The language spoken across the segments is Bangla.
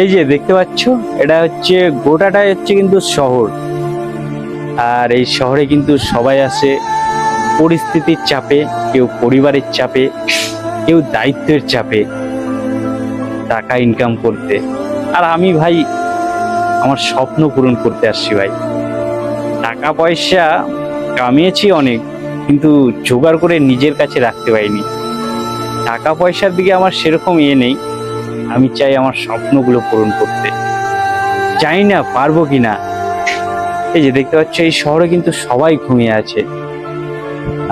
এই যে দেখতে পাচ্ছ, এটা হচ্ছে গোটাটাই হচ্ছে কিন্তু শহর। আর এই শহরে কিন্তু সবাই আসে পরিস্থিতির চাপে, কেউ পরিবারের চাপে, কেউ দায়িত্বের চাপে টাকা ইনকাম করতে। আর আমি ভাই আমার স্বপ্ন পূরণ করতে আসছি ভাই। টাকা পয়সা কামিয়েছি অনেক, কিন্তু জোগাড় করে নিজের কাছে রাখতে পারিনি। টাকা পয়সার দিকে আমার সেরকম নেই। আমি চাই আমার স্বপ্নগুলো পূরণ করতে। জানি না পারবো কিনা। এই যে দেখতে পাচ্ছ, এই শহরে কিন্তু সবাই ঘুমিয়ে আছে।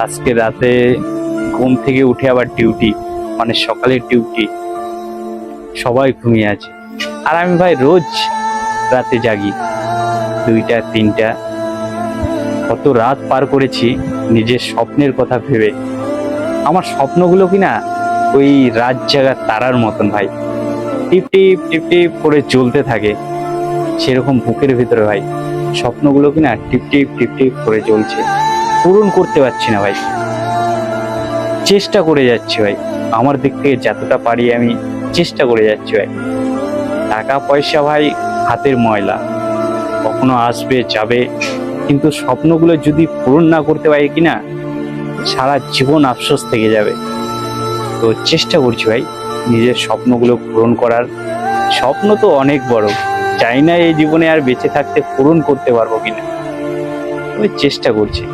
আজকে রাতে ঘুম থেকে উঠে আবার ডিউটি, মানে সকালের ডিউটি, সবাই ঘুমিয়ে আছে। আর আমি ভাই রোজ রাতে জাগি 2টা 3টা, কত রাত পার করেছি নিজের স্বপ্নের কথা ভেবে। আমার স্বপ্নগুলো কিনা ওই রাত জাগার তারার মতন ভাই, টিপ টিপ টিপ টিপ করে জ্বলতে থাকে। সেরকম বুকের ভিতরে ভাই স্বপ্নগুলো কিনা টিপ টিপ টিপ টিপ করে জ্বলছে, পূরণ করতে পারছি না ভাই। চেষ্টা করে যাচ্ছি ভাই, আমার দিক থেকে যতটা পারি আমি চেষ্টা করে যাচ্ছি ভাই। টাকা পয়সা ভাই হাতের ময়লা, কখনো আসবে যাবে, কিন্তু স্বপ্নগুলো যদি পূরণ না করতে পারি কিনা সারা জীবন আফসোস থেকে যাবে। তো চেষ্টা করছি ভাই নিজের স্বপ্নগুলো পূরণ করার। স্বপ্ন তো অনেক বড়, চাই না এই জীবনে আর বেঁচে থাকতে পূরণ করতে পারবো কিনা, তবে চেষ্টা করছি।